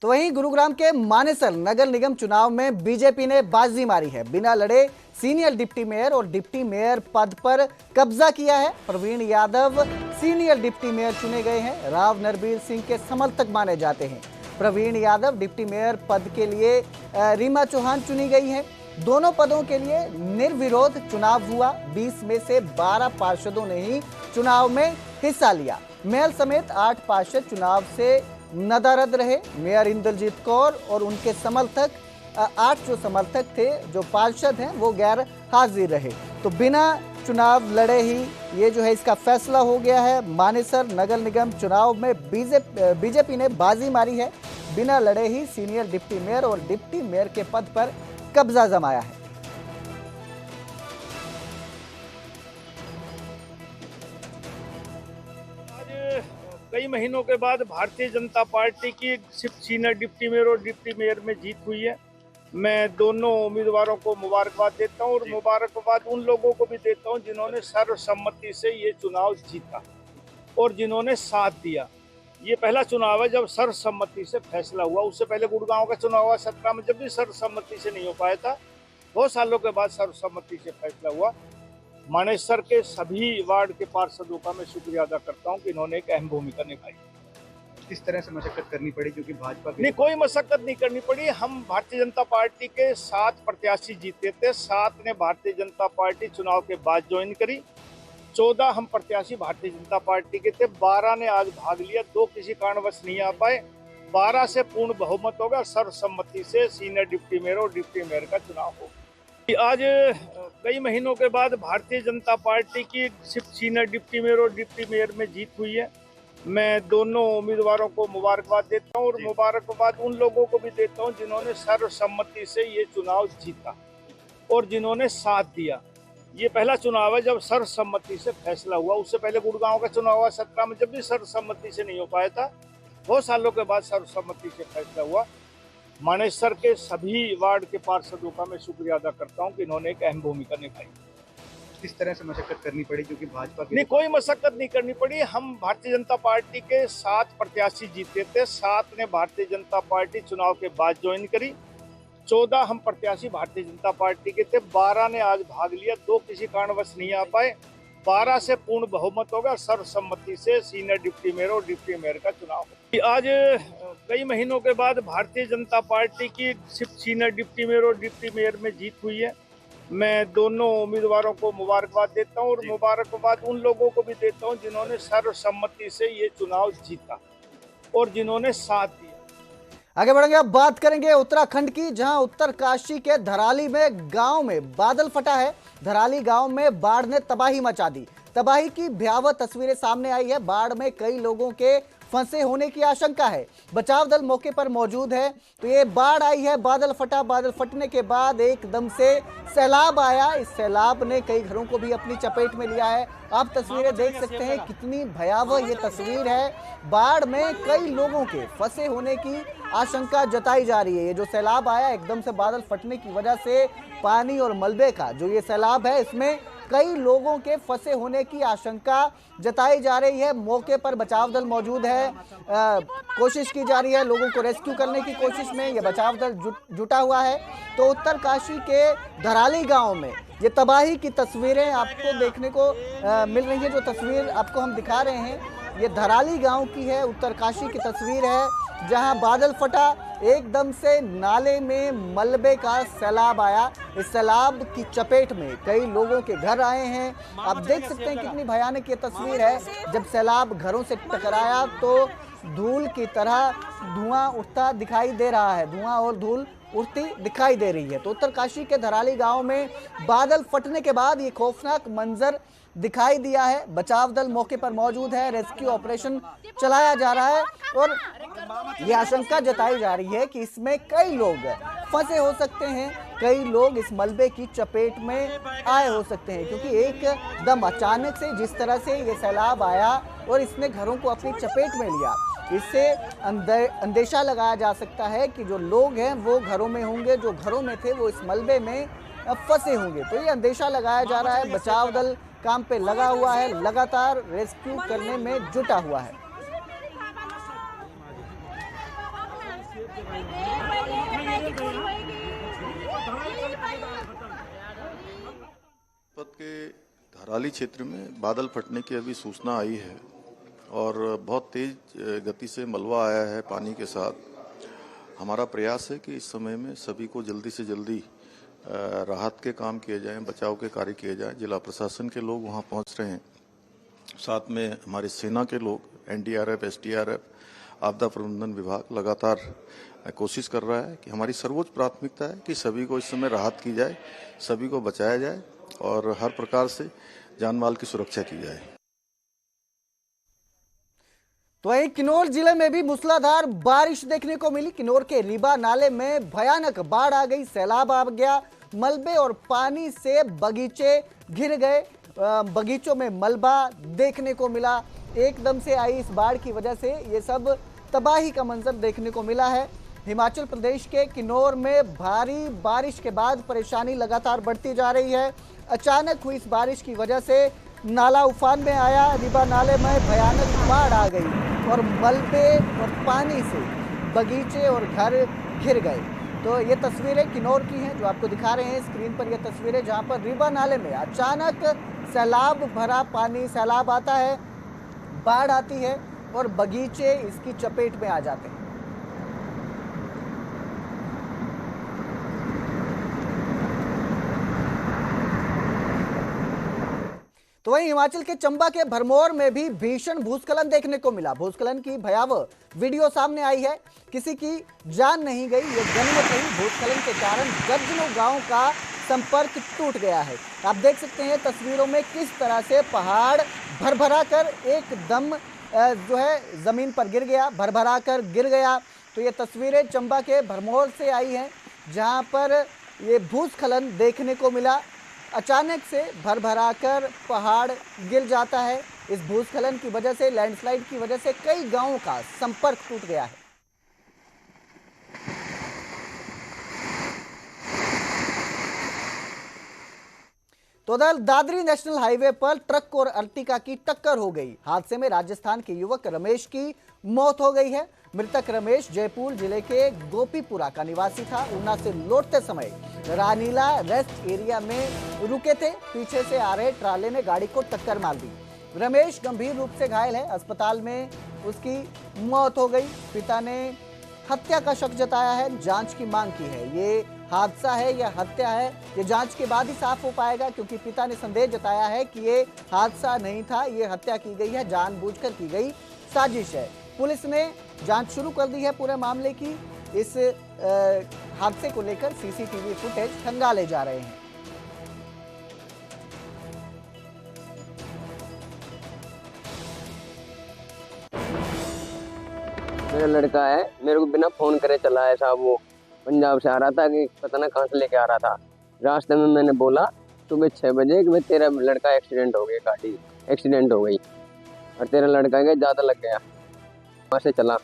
तो वहीं गुरुग्राम के मानेसर नगर निगम चुनाव में बीजेपी ने बाजी मारी है। बिना लड़े सीनियर डिप्टी मेयर और डिप्टी मेयर पद पर कब्जा किया है। Praveen Yadav senior deputy mayor चुने गए हैं। राव नरबीर सिंह के समर्थक माने जाते हैं। प्रवीण यादव डिप्टी मेयर पद के लिए रीमा चौहान चुनी गई हैं। दोनों पदों के लिए निर्विरोध चुनाव हुआ। 20 में से 12 पार्षदों ने ही चुनाव में हिस्सा लिया। मेयर समेत 8 पार्षद चुनाव से नदारद रहे। मेयर इंद्रजीत कौर और उनके समर्थक 8 जो समर्थक थे, जो पार्षद हैं, वो गैर हाजिर रहे। तो बिना चुनाव लड़े ही ये जो है इसका फैसला हो गया है। मानेसर नगर निगम चुनाव में बीजेपी ने बाजी मारी है। बिना लड़े ही सीनियर डिप्टी मेयर और डिप्टी मेयर के पद पर कब्जा जमाया है। कई महीनों के बाद भारतीय जनता पार्टी की सिर्फ सीनियर डिप्टी मेयर और डिप्टी मेयर में जीत हुई है। मैं दोनों उम्मीदवारों को मुबारकबाद देता हूं और मुबारकबाद उन लोगों को भी देता हूं जिन्होंने सर्वसम्मति से ये चुनाव जीता और जिन्होंने साथ दिया। ये पहला चुनाव है जब सर्वसम्मति से फैसला हुआ। उससे पहले गुड़गांव का चुनाव हुआ 17 में, जब भी सर्वसम्मति से नहीं हो पाया था। बहुत सालों के बाद सर्वसम्मति से फैसला हुआ। मानेसर के सभी वार्ड के पार्षदों का मैं शुक्रिया अदा करता हूं कि इन्होंने एक अहम भूमिका निभाई। किस तरह से मशक्कत करनी पड़ी, क्योंकि भाजपा नहीं, कोई मशक्कत नहीं करनी पड़ी। हम भारतीय जनता पार्टी के 7 प्रत्याशी जीते थे। 7 ने भारतीय जनता पार्टी चुनाव के बाद ज्वाइन करी। 14 हम प्रत्याशी भारतीय जनता पार्टी के थे। 12 ने आज भाग लिया, 2 किसी कारणवश नहीं आ पाए। 12 से पूर्ण बहुमत होगा। सर्वसम्मति से सीनियर डिप्टी मेयर और डिप्टी मेयर का चुनाव होगा। आज कई महीनों के बाद भारतीय जनता पार्टी की सिर्फ सीनियर डिप्टी मेयर और डिप्टी मेयर में जीत हुई है। मैं दोनों उम्मीदवारों को मुबारकबाद देता हूं और मुबारकबाद उन लोगों को भी देता हूं जिन्होंने सर्वसम्मति से ये चुनाव जीता और जिन्होंने साथ दिया। ये पहला चुनाव है जब सर्वसम्मति से फैसला हुआ। उससे पहले गुड़गांव का चुनाव हुआ 17 में, जब भी सर्वसम्मति से नहीं हो पाया था। बहुत सालों के बाद सर्वसम्मति से फैसला हुआ। मानेसर के सभी वार्ड के पार्षदों का मैं शुक्रिया अदा करता हूं कि इन्होंने एक अहम भूमिका निभाई। किस तरह से मशक्कत करनी पड़ी, क्योंकि भाजपा नहीं, कोई मशक्कत नहीं करनी पड़ी। हम भारतीय जनता पार्टी के 7 प्रत्याशी जीते थे। 7 ने भारतीय जनता पार्टी चुनाव के बाद ज्वाइन करी। 14 हम प्रत्याशी भारतीय जनता पार्टी के थे। 12 ने आज भाग लिया, 2 किसी कारणवश नहीं आ पाए। 12 से पूर्ण बहुमत होगा। सर्वसम्मति से सीनियर डिप्टी मेयर और डिप्टी मेयर का चुनाव होगा। आज कई महीनों के बाद भारतीय जनता पार्टी की सिर्फ सीनियर डिप्टी मेयर और डिप्टी मेयर में जीत हुई है। मैं दोनों उम्मीदवारों को मुबारकबाद देता हूं और मुबारकबाद उन लोगों को भी देता हूं जिन्होंने सर्वसम्मति से ये चुनाव जीता और जिन्होंने साथ दिया। आगे बढ़ेंगे, अब बात करेंगे उत्तराखंड की, जहां उत्तरकाशी के धराली में गांव में बादल फटा है। धराली गांव में बाढ़ ने तबाही मचा दी। तबाही की भयावह तस्वीरें सामने आई है। बाढ़ में कई लोगों के फंसे होने की आशंका है। बचाव दल मौके पर मौजूद है। तो ये बाढ़ आई है, बादल फटा। बादल फटने के बाद एकदम से सैलाब आया। इस सैलाब ने कई घरों को भी अपनी चपेट में लिया है। आप तस्वीरें देख सकते हैं, कितनी भयावह ये तस्वीर है। बाढ़ में कई लोगों के फंसे होने की आशंका जताई जा रही है। ये जो सैलाब आया एकदम से बादल फटने की वजह से, पानी और मलबे का जो ये सैलाब है, इसमें कई लोगों के फंसे होने की आशंका जताई जा रही है। मौके पर बचाव दल मौजूद है। कोशिश की जा रही है लोगों को रेस्क्यू करने की कोशिश में। ये बचाव दल जुटा हुआ है। तो उत्तरकाशी के धराली गांव में ये तबाही की तस्वीरें आपको देखने को मिल रही है। जो तस्वीर आपको हम दिखा रहे हैं, ये धराली गांव की है, उत्तरकाशी की तस्वीर है, जहां बादल फटा। एकदम से नाले में मलबे का सैलाब आया। इस सैलाब की चपेट में कई लोगों के घर आए हैं। आप देख सकते हैं कितनी भयानक ये तस्वीर है। जब सैलाब घरों से टकराया तो धूल की तरह धुआं उठता दिखाई दे रहा है। धुआं और धूल उड़ती दिखाई दे रही है। तो उत्तरकाशी के धराली गांव में बादल फटने के बाद ये खौफनाक मंजर दिखाई दिया है। बचाव दल मौके पर मौजूद है। रेस्क्यू ऑपरेशन चलाया जा रहा है और ये आशंका जताई जा रही है कि इसमें कई लोग फंसे हो सकते हैं। कई लोग इस मलबे की चपेट में आए हो सकते हैं, क्योंकि एकदम अचानक से जिस तरह से ये सैलाब आया और इसने घरों को अपनी चपेट में लिया, इससे अंदेशा लगाया जा सकता है कि जो लोग हैं वो घरों में होंगे, जो घरों में थे वो इस मलबे में फंसे होंगे। तो ये अंदेशा लगाया जा रहा है। बचाव दल काम पे लगा हुआ है, लगातार रेस्क्यू करने में जुटा हुआ है। जनपद के धराली क्षेत्र में बादल फटने की अभी सूचना आई है और बहुत तेज गति से मलबा आया है पानी के साथ। हमारा प्रयास है कि इस समय में सभी को जल्दी से जल्दी राहत के काम किए जाएं, बचाव के कार्य किए जाएं। जिला प्रशासन के लोग वहां पहुंच रहे हैं, साथ में हमारी सेना के लोग, एनडीआरएफ, एसडीआरएफ, आपदा प्रबंधन विभाग लगातार कोशिश कर रहा है कि हमारी सर्वोच्च प्राथमिकता है कि सभी को इस समय राहत की जाए, सभी को बचाया जाए और हर प्रकार से जान माल की सुरक्षा की जाए। तो वहीं किन्नौर जिले में भी मूसलाधार बारिश देखने को मिली। किन्नौर के रीबा नाले में भयानक बाढ़ आ गई, सैलाब आ गया, मलबे और पानी से बगीचे घिर गए। बगीचों में मलबा देखने को मिला। एकदम से आई इस बाढ़ की वजह से ये सब तबाही का मंजर देखने को मिला है। हिमाचल प्रदेश के किन्नौर में भारी बारिश के बाद परेशानी लगातार बढ़ती जा रही है। अचानक हुई इस बारिश की वजह से नाला उफान में आया, रीबा नाले में भयानक बाढ़ आ गई और मलबे और पानी से बगीचे और घर घिर गए। तो ये तस्वीरें किन्नौर की हैं जो आपको दिखा रहे हैं स्क्रीन पर। ये तस्वीरें जहां पर रीबा नाले में अचानक सैलाब भरा पानी, सैलाब आता है, बाढ़ आती है और बगीचे इसकी चपेट में आ जाते हैं। तो वहीं हिमाचल के चंबा के भरमौर में भी भीषण भूस्खलन देखने को मिला। भूस्खलन की भयावह वीडियो सामने आई है। किसी की जान नहीं गई, ये गनीमत रही। भूस्खलन के कारण दर्जनों गांव का संपर्क टूट गया है। आप देख सकते हैं तस्वीरों में किस तरह से पहाड़ भरभरा कर एकदम जो है जमीन पर गिर गया, भरभरा कर गिर गया। तो ये तस्वीरें चंबा के भरमौर से आई हैं जहां पर ये भूस्खलन देखने को मिला। अचानक से भरभरा कर पहाड़ गिर जाता है। इस भूस्खलन की वजह से, लैंडस्लाइड की वजह से कई गांवों का संपर्क टूट गया है। तो उधर दादरी नेशनल हाईवे पर ट्रक और अर्टिका की टक्कर हो गई। हादसे में राजस्थान के युवक रमेश की मौत हो गई है। मृतक रमेश जयपुर जिले के गोपीपुरा का निवासी था। ऊना से लौटते समय रानीला रेस्ट एरिया में रुके थे। पीछे से आ रहे ट्राले ने गाड़ी को टक्कर मार दी। रमेश गंभीर रूप से घायल है, अस्पताल में उसकी मौत हो गई। पिता ने हत्या का शक जताया है, जांच की मांग की है। ये हादसा है या हत्या है, ये जांच के बाद ही साफ हो पाएगा, क्योंकि पिता ने संदेह जताया है कि ये हादसा नहीं था, ये हत्या की गई है, जानबूझकर की गई साजिश है। पुलिस ने जांच शुरू कर दी है पूरे मामले की। इस हादसे को लेकर सीसीटीवी फुटेज खंगाले जा रहे हैं। मेरा लड़का है, मेरे को बिना फोन करे चला है साहब। वो पंजाब से आ रहा था कि पता ना कहाँ से लेके आ रहा था। रास्ते में मैंने बोला सुबह 6 बजे कि भाई तेरा लड़का एक्सीडेंट हो गया, गाड़ी एक्सीडेंट हो गई और तेरा लड़का के ज़्यादा लग गया। वहाँ से चला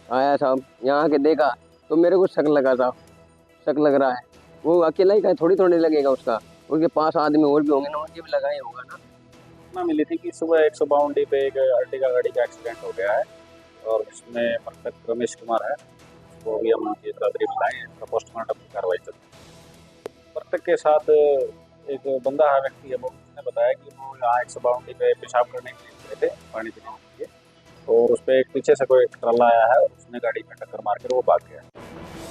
आया साहब, यहाँ के देखा तो मेरे को शक लगा साहब, शक लग रहा है। वो अकेला ही का थोड़ी थोड़ी लगेगा उसका, उनके पास आदमी और भी होंगे ना, उनके भी लगा ही होगा ना। सूचना मिली थी कि सुबह 152 पे एक अर्टिगा गाड़ी का एक्सीडेंट हो गया है और उसमें मृतक रमेश कुमार है, वो भी हम उनकी दादरी बुलाए, उसका पोस्टमार्टम की कार्रवाई चल रही है। मृतक के साथ एक बंदा है, व्यक्ति है, वो उसने बताया कि वो यहाँ 152 पे पेशाब करने के लिए गए थे, पानी पीने के लिए, और उस पर एक पीछे से कोई ट्रला आया है और उसने गाड़ी में टक्कर मार कर वो भाग गया।